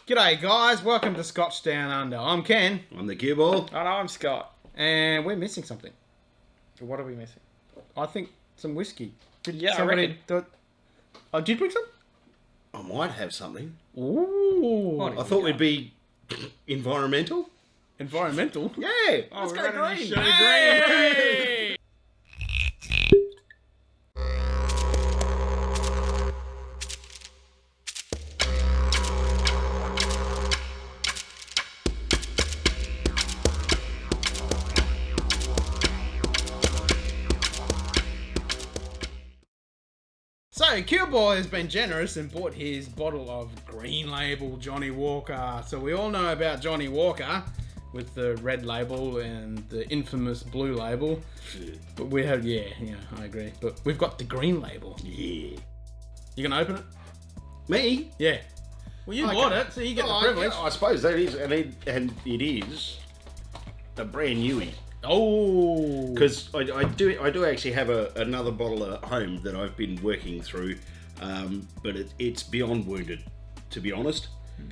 G'day guys, welcome to Scotch Down Under. I'm Ken. I'm the cue ball. Oh no, I'm Scott. And we're missing something. What are we missing? I think some whiskey. Yeah, I reckon. Oh, did you bring some? I might have something. Ooh. I thought we'd be environmental. Environmental? Yeah. Let's go running a green. show Hey! So, Q-Boy has been generous and bought his bottle of Green Label Johnnie Walker. So we all know about Johnnie Walker with the red label and the infamous blue label. But we have, yeah, I agree. But we've got the Green Label. Yeah. You gonna open it? Me? Yeah. Well, you bought it, so you get the privilege. I suppose that is, and it is a brand newie. Oh. Because I do actually have another bottle at home that I've been working through, but it's beyond wounded, to be honest.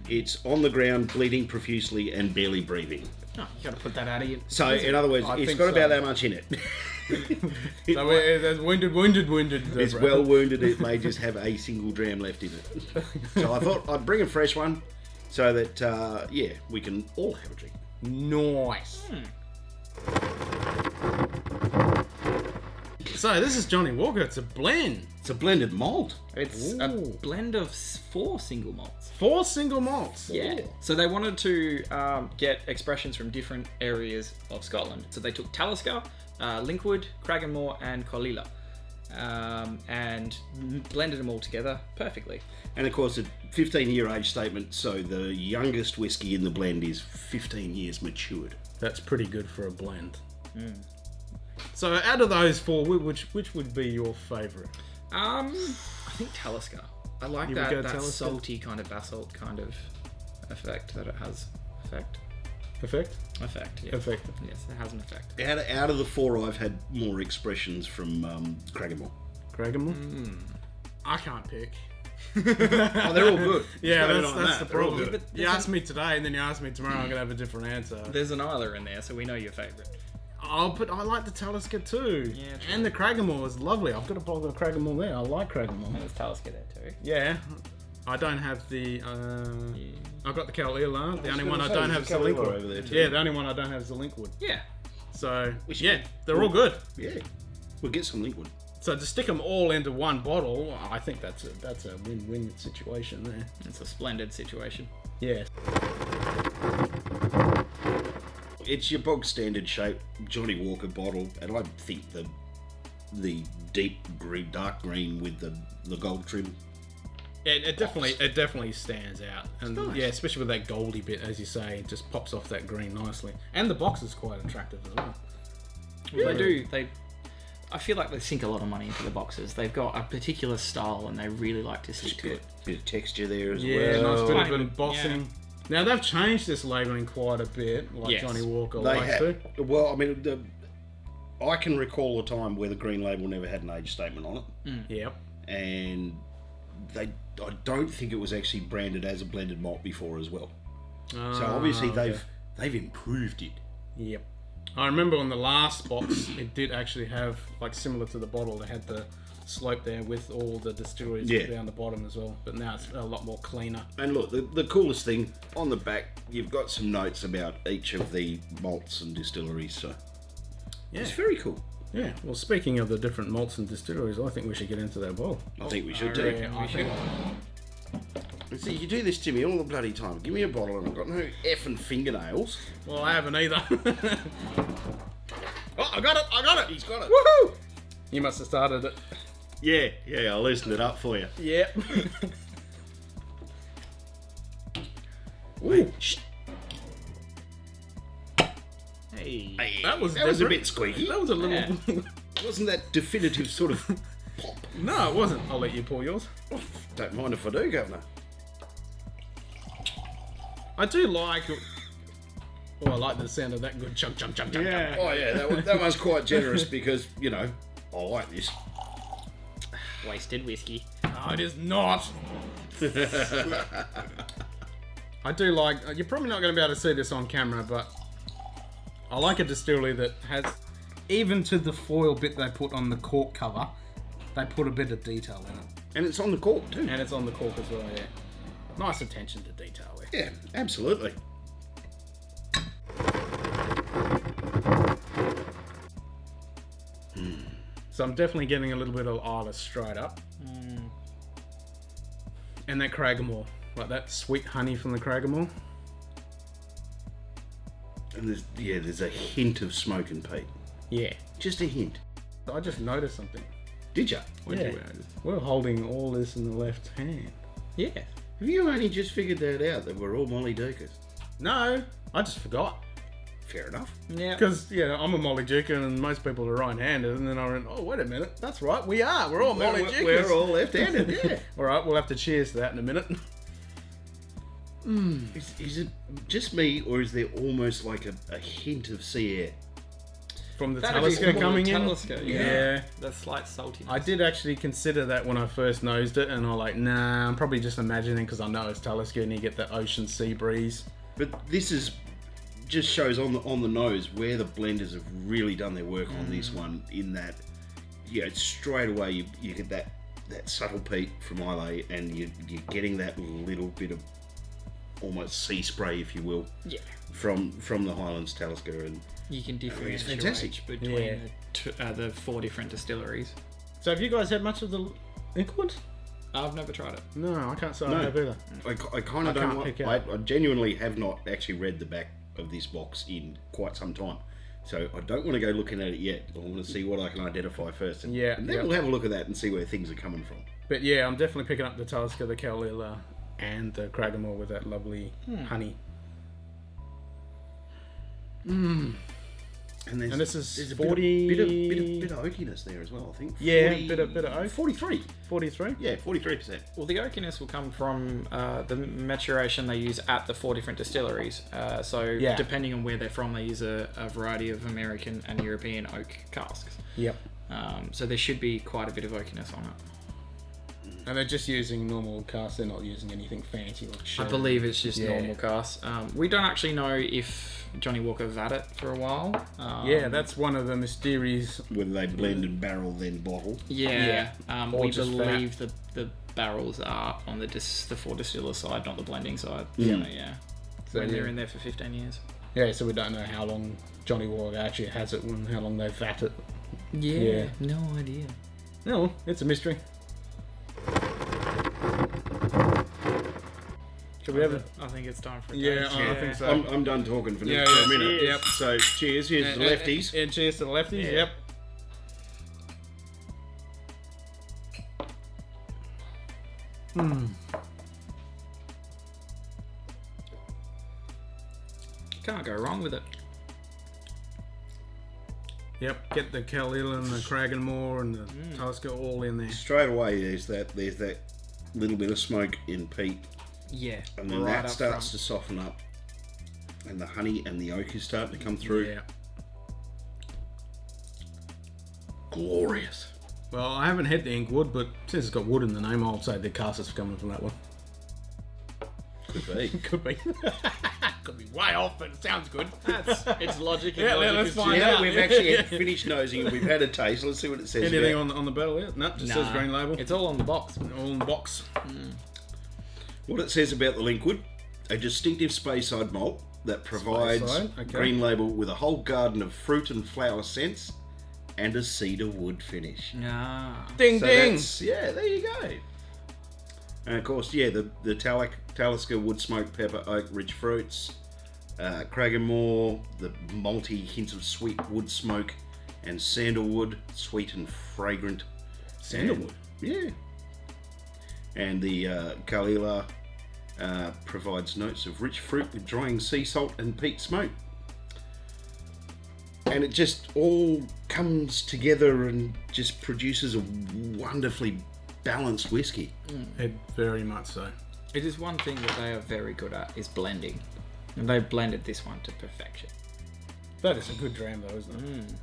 It's on the ground, bleeding profusely and barely breathing. Oh, you gotta put that out of you. So, in other words, it's got about that much in it. So there's wounded. It's well wounded. It may just have a single dram left in it. So I thought I'd bring a fresh one so that, we can all have a drink. Nice. So this is Johnnie Walker. It's a blend. It's a blended malt. It's a blend of 4 single malts. 4 single malts. Yeah. So they wanted to get expressions from different areas of Scotland. So they took Talisker, Linkwood, Cragganmore, and Colilla, and blended them all together perfectly. And of course, a 15-year age statement, so the youngest whiskey in the blend is 15 years matured. That's pretty good for a blend. So out of those 4, which would be your favourite? I think Talisker. I like You would go that Talisker? salty kind of basalt kind of effect that it has. Effect, yes. Effect. Yes, it has an effect. Out of the 4, I've had more expressions from Cragganmore. Cragganmore? I can't pick. Oh, they're all good. Yeah, There's no that's denying the that. They're all problem. good. You asked me today, and then you asked me tomorrow. I'm gonna have a different answer. There's an Isla in there, so we know your favourite. Oh, but I like the Talisker too. Yeah, true. And the Cragganmore is lovely. I've got a bottle of Cragganmore there. I like Cragganmore. There's Talisker there too. Yeah. I don't have the. I've got the Kalila. The only one I say, don't there's have is a the Kalila Linkwood. over there too. Yeah, the only one I don't have is the Linkwood. Yeah. So We should- yeah, they're all good. Yeah. We'll get some Linkwood. So to stick them all into one bottle, I think that's a win-win situation there. It's a splendid situation. Yeah. It's your bog standard shape Johnnie Walker bottle, and I think the deep green, dark green with the gold trim. It definitely stands out, and nice. yeah, especially with that goldy bit, as you say, it just pops off that green nicely. And the box is quite attractive as well. They do. I feel like they sink a lot of money into the boxes. They've got a particular style, and they really like to stick to it. Bit of texture there as Yeah, well. nice bit of Tiny bit, embossing. Now they've changed this labelling quite a bit, like Yes. Johnnie Walker They likes to. have. Well, I mean, I can recall a time where the green label never had an age statement on it, Yep. and I don't think it was actually branded as a blended malt before as well. So obviously they've improved it. Yep. I remember on the last box, it did actually have, like, similar to the bottle, they had the slope there with all the distilleries down the bottom as well. But now it's a lot more cleaner. And look, the coolest thing on the back, you've got some notes about each of the malts and distilleries. So Yeah. it's very cool. Yeah. Well, speaking of the different malts and distilleries, I think we should get into that bottle. I think we should I do. reckon we should. See, you do this to me all the bloody time. Give me a bottle and I've got no effing fingernails. Well, I haven't either. Oh, I got it! He's got it. Woohoo! You must have started it. Yeah, I loosened it up for you. Yep. Wait, shh. Hey. Hey, That was a different. bit squeaky. That was a little... Yeah. Wasn't that definitive sort of pop? No, it wasn't. I'll let you pour yours. Don't mind if I do, Governor. I do like... Oh, I like the sound of that good chunk. Yeah. Oh yeah, that one's quite generous because, you know, I like this. Wasted whiskey. No, it is not. I do like... You're probably not going to be able to see this on camera, but I like a distillery that has... Even to the foil bit they put on the cork cover, they put a bit of detail in it. And it's on the cork too. And it's on the cork as well, yeah. Nice attention to detail there. Yeah, absolutely. So I'm definitely getting a little bit of Isla straight up. And that Cragganmore. Like that sweet honey from the Cragganmore. And there's a hint of smoke and peat. Yeah. Just a hint. I just noticed something. Did you? Yeah. We're holding all this in the left hand. Yeah. Have you only just figured that out, that we're all Molly Dukers? No, I just forgot. Fair enough. Yeah. Because, I'm a Molly Duker and most people are right-handed. And then I went, oh, wait a minute. That's right. We are. We're all Molly Dukers. We're all left-handed, yeah. All right, we'll have to cheers to that in a minute. Is it just me, or is there almost like a hint of sea air? From the That'd be Talisker from coming the in? Talisker, Yeah. The slight saltiness. I did actually consider that when I first nosed it, and I'm like, nah, I'm probably just imagining because I know it's Talisker and you get the ocean sea breeze. But this is just shows on the nose where the blenders have really done their work on this one. In that, straight away you get that subtle peat from Islay, and you're getting that little bit of almost sea spray, if you will. Yeah. From the Highlands Talisker, and You can differentiate fantastic. between the 4 different distilleries. So have you guys had much of the Inkwood? I've never tried it. No, I can't say No. I have either. I kind I of don't can't like. pick out. I genuinely have not actually read the back of this box in quite some time, so I don't want to go looking at it yet. I want to see what I can identify first, and then we'll have a look at that and see where things are coming from. But yeah, I'm definitely picking up the Talisker, the Kalila, and the Cragganmore with that lovely honey. And this is there's a 40... bit of oakiness there as well, I think. Yeah, bit of oak. 43. 43? Yeah, 43%. Well, the oakiness will come from the maturation they use at the 4 different distilleries. Depending on where they're from, they use a variety of American and European oak casks. Yep. So there should be quite a bit of oakiness on it. And they're just using normal casks, they're not using anything fancy like I sherry. believe it's just normal casks. We don't actually know if Johnnie Walker's had it for a while. Yeah, that's one of the mysteries. Whether they blend and barrel then bottle. Yeah. Or We just believe the barrels are on the 4 distiller side, not the blending side. Yeah. So, yeah. So, When they're in there for 15 years. Yeah, so we don't know how long Johnnie Walker actually has it and how long they've vat it. Yeah. No idea. No, it's a mystery. Should we have it? I think it's time for a Yeah, taste. I think so. I'm done talking for, Yeah, for yeah, a minute. cheers. Yep. So cheers. Here's the lefties. And cheers to the lefties, yep. Can't go wrong with it. Yep, get the Kalila and the Cragganmore and the Talisker all in there. Straight away, there's that little bit of smoke in peat, Yeah. and then that starts to soften up, and the honey and the oak is starting to come through. Yeah. Glorious. Well, I haven't had the Inkwood, but since it's got wood in the name, I'll say the cast is coming from that one. Could be. Could be. Could be way off, but it sounds good. It's logic. Yeah, let's find Yeah, out. we've actually finished nosing. We've had a taste. Let's see what it says. Anything about on the bottle? Yeah? No, just says green label. It's all on the box. all in the box. what it says about the Linkwood. A distinctive Speyside malt that provides Speyside, okay. green label with a whole garden of fruit and flower scents and a cedar wood finish. Ah. Ding So ding. yeah, there you go. And of course, yeah, the Talisker wood smoked pepper oak rich fruits, Cragganmore, the malty hints of sweet wood smoke, and sandalwood, sweet and fragrant. Sandalwood? Yeah. And the Kalila provides notes of rich fruit with drying sea salt and peat smoke. And it just all comes together and just produces a wonderfully balanced whiskey. It very much so. It is one thing that they are very good at is blending. And they blended this one to perfection. That is a good dram though, isn't it?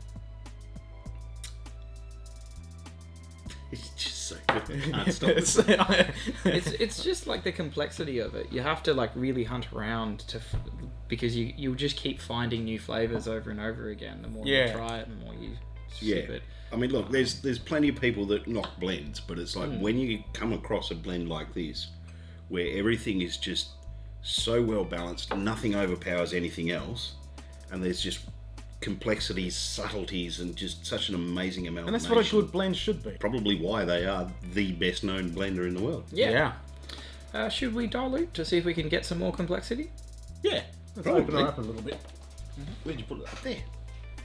It's just so good. Can't stop It's, it. It's just like the complexity of it. You have to like really hunt around because you'll just keep finding new flavors over and over again. The more you try it, the more you sip it. I mean, look, there's plenty of people that knock blends, but it's like when you come across a blend like this, where everything is just so well balanced, nothing overpowers anything else, and there's just complexities, subtleties, and just such an amazing amount. and that's what a good blend should be. Probably why they are the best known blender in the world. Yeah. Should we dilute to see if we can get some more complexity? Yeah. Let's Probably. open it up a little bit. Where'd you put it? Up there.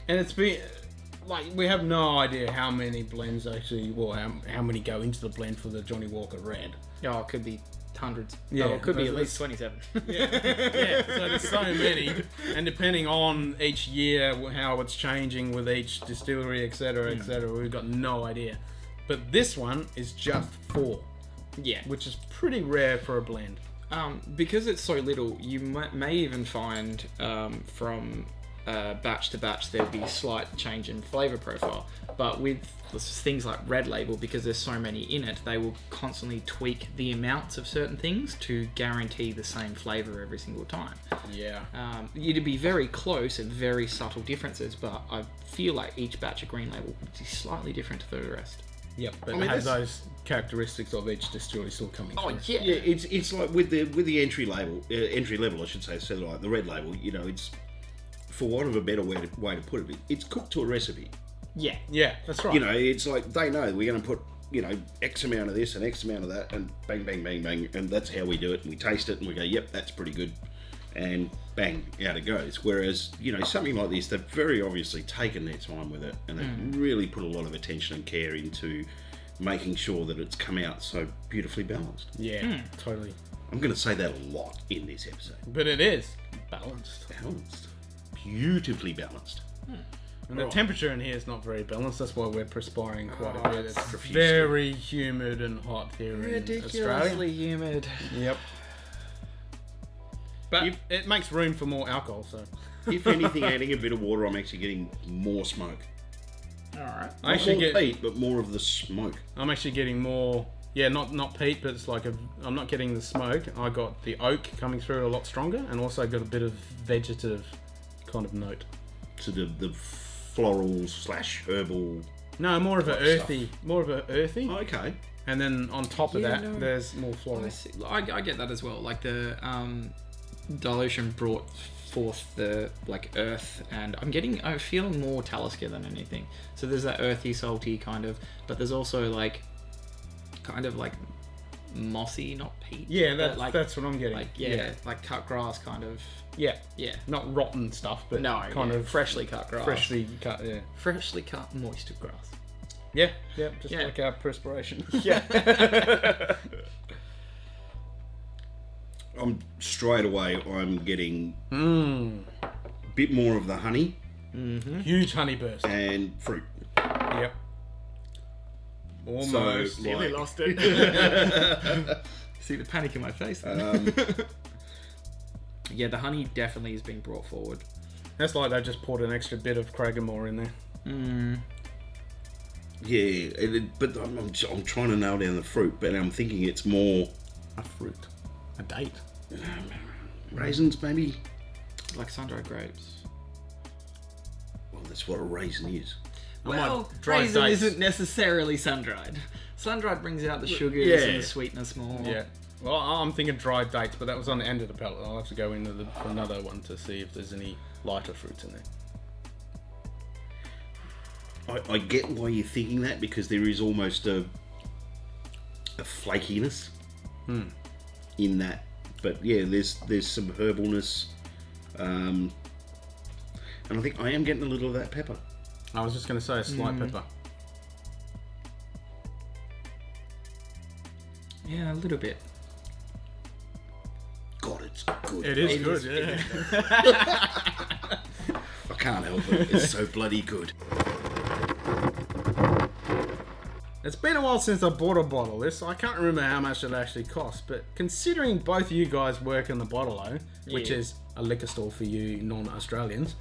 And it's been like we have no idea how many blends actually, well, how many go into the blend for the Johnnie Walker Red. Oh, it could be hundreds. Yeah, Oh, it could be at that's- least 27. Yeah, so there's so many, and depending on each year how it's changing with each distillery, etc., we've got no idea. But this one is just 4, Yeah. which is pretty rare for a blend. Because it's so little, you may even find from batch to batch there'll be a slight change in flavor profile. But with things like Red Label, because there's so many in it, they will constantly tweak the amounts of certain things to guarantee the same flavor every single time. Yeah. It'd be very close and very subtle differences, but I feel like each batch of Green Label would be slightly different to the rest. Yep, but I mean, it has that's- those characteristics of each distillery still coming through. yeah. Yeah, it's like with the entry level, I should say, so like the Red Label. You know, it's, for want of a better way to put it, it's cooked to a recipe. Yeah. Yeah, that's right. You know, it's like they know we're going to put, you know, X amount of this and X amount of that, and bang, bang, bang, bang, and that's how we do it. And we taste it and we go, yep, that's pretty good, and bang, out it goes. Whereas, you know, something like this, they've very obviously taken their time with it, and they've really put a lot of attention and care into making sure that it's come out so beautifully balanced. Yeah, totally. I'm going to say that a lot in this episode. But it is balanced. Balanced. Beautifully balanced. And the temperature in here is not very balanced. That's why we're perspiring quite a bit. It's profusely. very humid and hot here in Australia. Ridiculously humid. Yep. But it makes room for more alcohol, so. If anything, adding a bit of water, I'm actually getting more smoke. Alright. I actually Not more get. peat, but more of the smoke. I'm actually getting more. Yeah, not peat, but it's like I'm not getting the smoke. I got the oak coming through a lot stronger, and also got a bit of vegetative kind of note. So the floral / herbal. No, more of a Stuff. earthy. Okay. And then on top of Yeah, that, no. there's more floral. I get that as well. Like the dilution brought forth the like earth, and I'm feeling more Talisker than anything. So there's that earthy, salty kind of, but there's also like kind of like mossy, not peat. Yeah, but that's what I'm getting. like like cut grass kind of. Yeah. Yeah. Not rotten stuff, but No, kind of freshly cut grass. freshly cut. Yeah. Freshly cut moist grass. Yeah. Just Yeah. like our perspiration. Yeah. Straight away, I'm getting Mmm. a bit more of the honey Huge honey burst. and fruit. Yep. Almost. So, like- lost it. See the panic in my face then. Yeah, the honey definitely is being brought forward. That's like they just poured an extra bit of Cragganmore in there. Yeah, but I'm trying to nail down the fruit, but I'm thinking it's more A fruit. A date. raisins, maybe. Like sun-dried grapes. Well, that's what a raisin is. Well, dry raisin dates. isn't necessarily sun-dried. Sun-dried brings out the sugars Yeah. and the sweetness more. Yeah. Well, I'm thinking dried dates, but that was on the end of the palate. I'll have to go into another one to see if there's any lighter fruits in there. I get why you're thinking that, because there is almost a flakiness in that. But yeah, there's some herbalness, and I think I am getting a little of that pepper. I was just going to say a slight pepper. Yeah, a little bit. God, it's good. It is It good, is- yeah. I can't help it. It's so bloody good. It's been a while since I bought a bottle of this. I can't remember how much it actually cost, but considering both you guys work in the Bottle-O, which Yeah. is a liquor store for you non-Australians,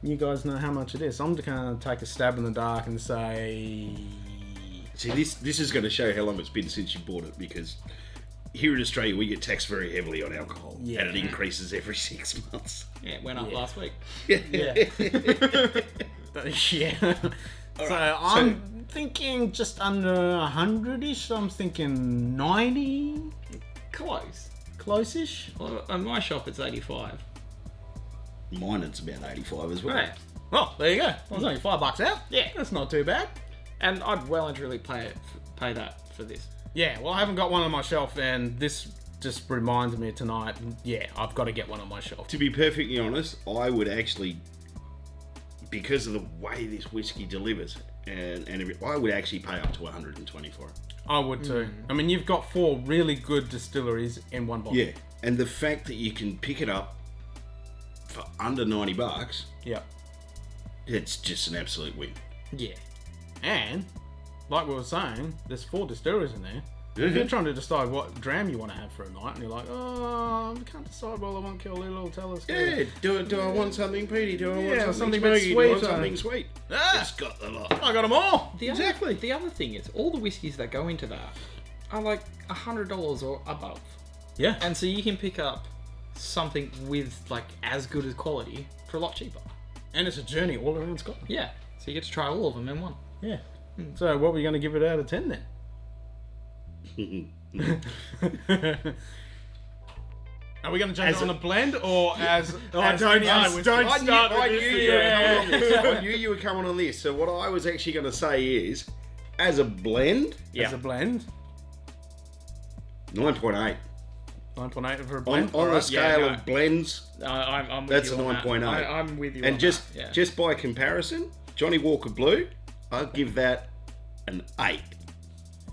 you guys know how much it is. I'm just going to take a stab in the dark and say See, this is going to show how long it's been since you bought it, because here in Australia we get taxed very heavily on alcohol, Yeah. and it increases every 6 months. Yeah, it went up last week. Yeah. So I'm thinking just under 100-ish. I'm thinking 90, Close. close-ish. Well, at my shop, it's 85. Mine, it's about 85 as well. Right. Well, there you go. I was only $5 out. Yeah. That's not too bad. And I'd well and truly pay that for this. Yeah, well, I haven't got one on my shelf, and this just reminds me tonight. Yeah, I've got to get one on my shelf. To be perfectly honest, I would actually, because of the way this whiskey delivers, I would actually pay up to 120 for it. I would too. I mean, you've got 4 really good distilleries in one bottle. Yeah, and the fact that you can pick it up for under $90, Yeah. it's just an absolute win. Yeah. And, like we were saying, there's 4 distilleries in there. If you're trying to decide what dram you want to have for a night, and you're like, I can't decide, well, I want Kalila, Talisker. Yeah, do I want something peaty? Do I want something something a bit smoky? Do I want sweeter. something sweet? Ah! It's got the lot. I got them all. Exactly. The other thing is, all the whiskies that go into that are like $100 or above. Yeah. And so you can pick up something with like as good as quality for a lot cheaper. And it's a journey all around Scotland. Yeah. So you get to try all of them in one. Yeah. So what were you going to give it out of 10 then? Are we going to judge it on a blend or as... I knew you were coming on this. So what I was actually going to say is, as a blend, As a blend? 9.8. 9.8 for a On blend? the Alright. scale no. of blends, I'm with that's you a on that. 9.8. I'm with you and on just that. Yeah. just by comparison, Johnnie Walker Blue, I'd give that an 8.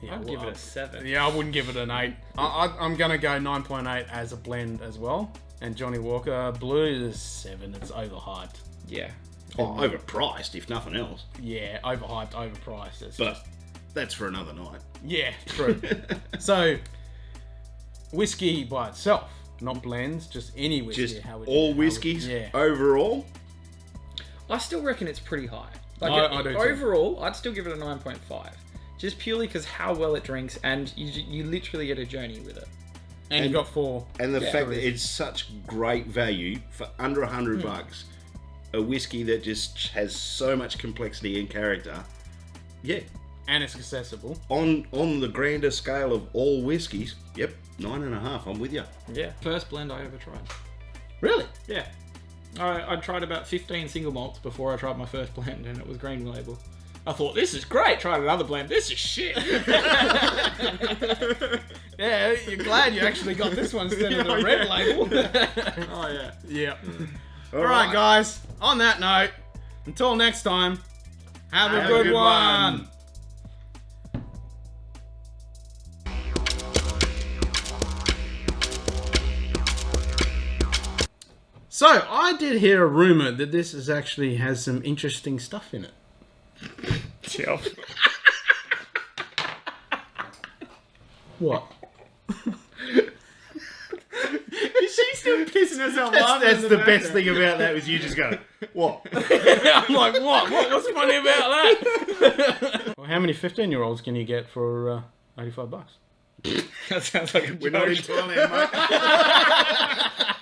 Yeah, I'd give it a 7. Yeah, I wouldn't give it an 8. I'm going to go 9.8 as a blend as well. And Johnnie Walker Blue is 7. It's overhyped. Yeah. Oh, overpriced, if nothing else. Yeah, overhyped, overpriced. It's But just... that's for another night. Yeah, true. So, whiskey by itself, not blends, just any whiskey. Just how all whiskeys yeah. overall. I still reckon it's pretty high. Like I do too. overall, I'd still give it a 9.5. Just purely because how well it drinks, and you literally get a journey with it. And you got 4. And the fact that it's such great value for under $100, a whiskey that just has so much complexity and character. Yeah. And it's accessible. On the grander scale of all whiskies, yep, 9.5. I'm with you. Yeah. First blend I ever tried. Really? Yeah. I tried about 15 single malts before I tried my first blend, and it was green label. I thought, this is great. Tried another blend. This is shit. Yeah, you're glad you actually got this one instead of the red label. Oh, yeah. Yeah. All right, guys. On that note, until next time, have a good one. So, I did hear a rumor that this is actually has some interesting stuff in it. Chill. What? She's still pissing herself off. That's the best thing about that was you just go, what? I'm like, what? What's funny about that? Well, how many 15-year-olds can you get for $85? That sounds like a We're not in Thailand, mate.